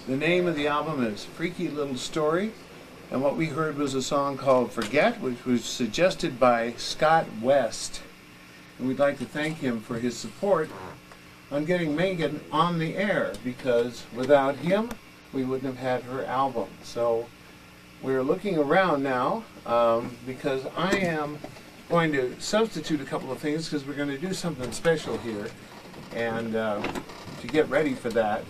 The name of the album is Freaky Little Story, and what we heard was a song called Forget, which was suggested by Scott West. And we'd like to thank him for his support on getting Megan on the air, because without him, we wouldn't have had her album. So we're looking around now because I am going to substitute a couple of things because we're going to do something special here. And to get ready for that,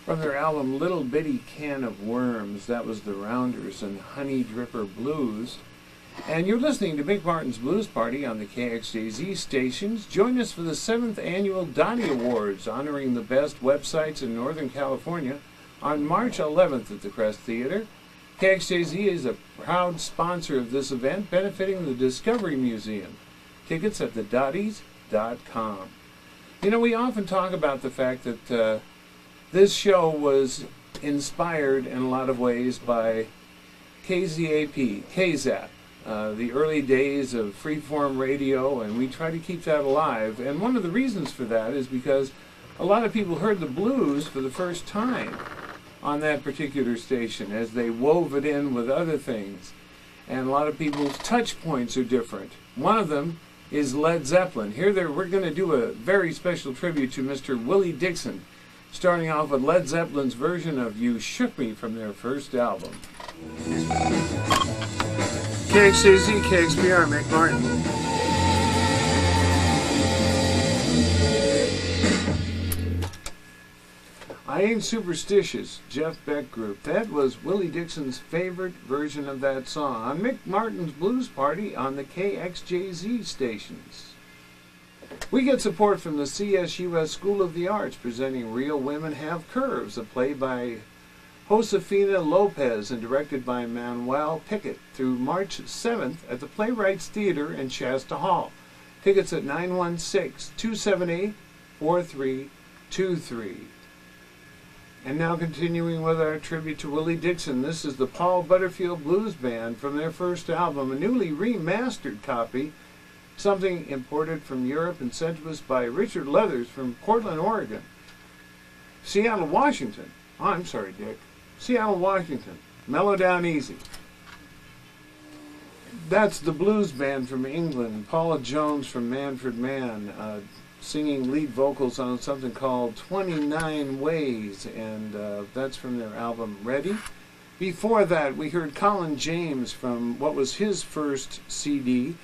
from their album Little Bitty Can of Worms, that was the Rounders and Honey Dripper Blues. And you're listening to Mick Martin's Blues Party on the KXJZ stations. Join us for the 7th Annual Donnie Awards, honoring the best websites in Northern California, on March 11th at the Crest Theater. KXJZ is a proud sponsor of this event, benefiting the Discovery Museum. Tickets at thedotties.com. You know, we often talk about the fact that this show was inspired in a lot of ways by KZAP, KZAP, the early days of freeform radio, and we try to keep that alive. And one of the reasons for that is because a lot of people heard the blues for the first time on that particular station as they wove it in with other things. And a lot of people's touch points are different. One of them is Led Zeppelin. Here we're going to do a very special tribute to Mr. Willie Dixon, starting off with Led Zeppelin's version of You Shook Me from their first album. KXJZ, KXPR, Mick Martin. I Ain't Superstitious, Jeff Beck Group. That was Willie Dixon's favorite version of that song on Mick Martin's Blues Party on the KXJZ stations. We get support from the CSUS School of the Arts, presenting Real Women Have Curves, a play by Josefina Lopez and directed by Manuel Pickett, through March 7th at the Playwrights Theater in Shasta Hall. Tickets at 916-278-4323. And now continuing with our tribute to Willie Dixon, this is the Paul Butterfield Blues Band from their first album, a newly remastered copy, something imported from Europe and sent to us by Richard Leathers from Portland, Oregon. Seattle, Washington. Oh, I'm sorry, Dick. Seattle, Washington. Mellow Down Easy. That's the Blues Band from England. Paula Jones from Manfred Mann, singing lead vocals on something called 29 Ways, and that's from their album Ready. Before that, we heard Colin James from what was his first CD,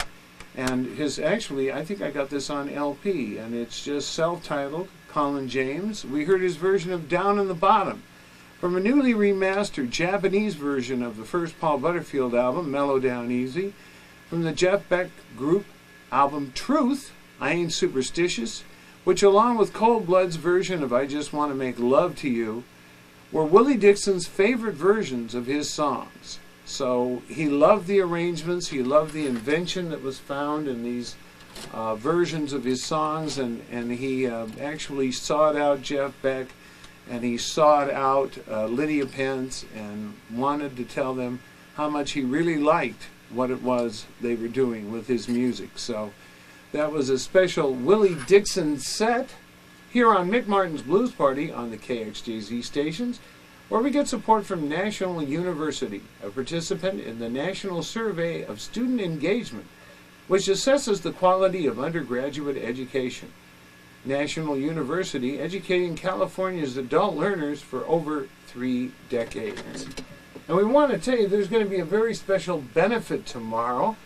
and actually, I think I got this on LP, and it's just self-titled, Colin James. We heard his version of Down in the Bottom from a newly remastered Japanese version of the first Paul Butterfield album, Mellow Down Easy, from the Jeff Beck Group album Truth, I Ain't Superstitious, which along with Cold Blood's version of I Just Want to Make Love to You, were Willie Dixon's favorite versions of his songs. So he loved the arrangements, he loved the invention that was found in these versions of his songs, and he actually sought out Jeff Beck, and he sought out Lydia Pence and wanted to tell them how much he really liked what it was they were doing with his music. So that was a special Willie Dixon set here on Mick Martin's Blues Party on the KXJZ stations, where we get support from National University, a participant in the National Survey of Student Engagement, which assesses the quality of undergraduate education. National University, educating California's adult learners for over 3 decades. And we want to tell you there's going to be a very special benefit tomorrow.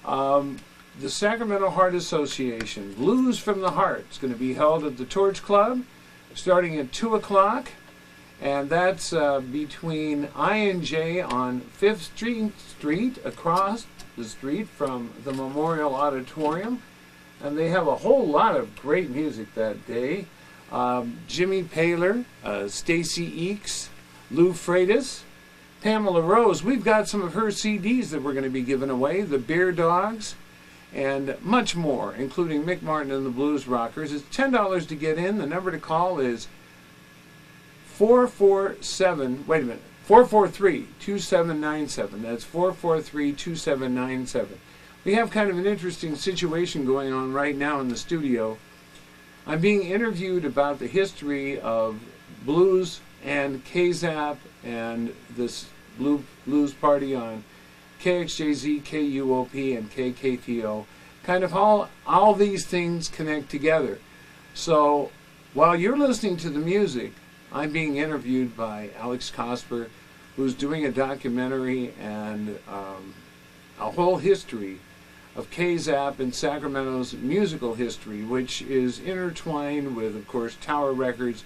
The Sacramento Heart Association, Blues from the Heart, is going to be held at the Torch Club starting at 2 o'clock. And that's between I&J on 5th Street, across the street from the Memorial Auditorium. And they have a whole lot of great music that day. Jimmy Paler, Stacy Eakes, Lou Freitas, Pamela Rose. We've got some of her CDs that we're going to be giving away, the Beer Dogs, and much more, including Mick Martin and the Blues Rockers. It's $10 to get in. The number to call is 443-2797. That's 443-2797. We have kind of an interesting situation going on right now in the studio. I'm being interviewed about the history of blues and KZAP and this blues party on KXJZ, KUOP, and KKPO. Kind of all these things connect together. So while you're listening to the music, I'm being interviewed by Alex Cosper, who's doing a documentary and a whole history of KZAP and Sacramento's musical history, which is intertwined with, of course, Tower Records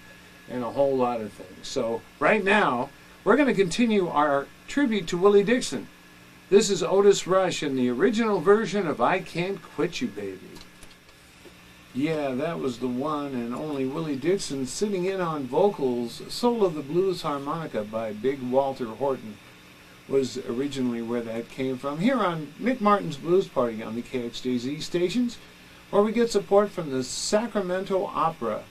and a whole lot of things. So right now, we're going to continue our tribute to Willie Dixon. This is Otis Rush in the original version of I Can't Quit You, Baby. Yeah, that was the one and only Willie Dixon sitting in on vocals. Soul of the Blues Harmonica by Big Walter Horton was originally where that came from. Here on Mick Martin's Blues Party on the KXJZ stations, where we get support from the Sacramento Opera,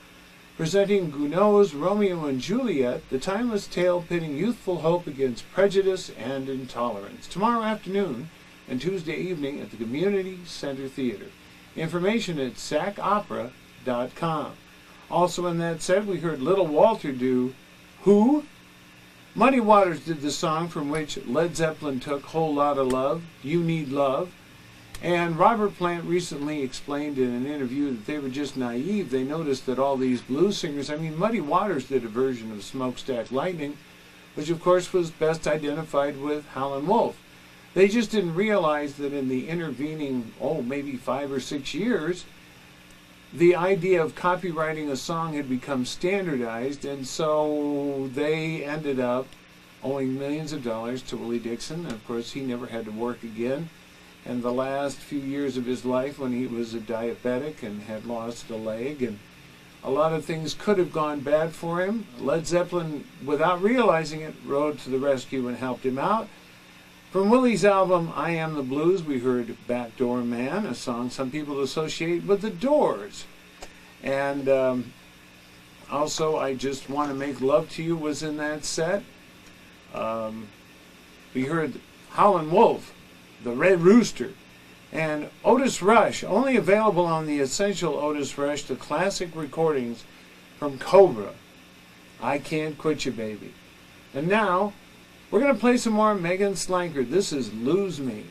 presenting Gounod's Romeo and Juliet, the timeless tale pitting youthful hope against prejudice and intolerance. Tomorrow afternoon and Tuesday evening at the Community Center Theater. Information at sacopera.com. Also in that set, we heard Little Walter do Who? Muddy Waters did the song from which Led Zeppelin took Whole Lotta Love, You Need Love. And Robert Plant recently explained in an interview that they were just naive. They noticed that all these blues singers, Muddy Waters did a version of Smokestack Lightning, which of course was best identified with Howlin' Wolf. They just didn't realize that in the intervening, maybe 5 or 6 years, the idea of copyrighting a song had become standardized, and so they ended up owing millions of dollars to Willie Dixon. And of course, he never had to work again. And the last few years of his life, when he was a diabetic and had lost a leg, and a lot of things could have gone bad for him, Led Zeppelin, without realizing it, rode to the rescue and helped him out. From Willie's album, I Am the Blues, we heard Backdoor Man, a song some people associate with the Doors. And also, I Just Want to Make Love to You was in that set. We heard Howlin' Wolf, The Red Rooster, and Otis Rush, only available on the Essential Otis Rush, the classic recordings from Cobra, I Can't Quit You, Baby. And now, we're going to play some more Megan Slanker. This is Lose Me.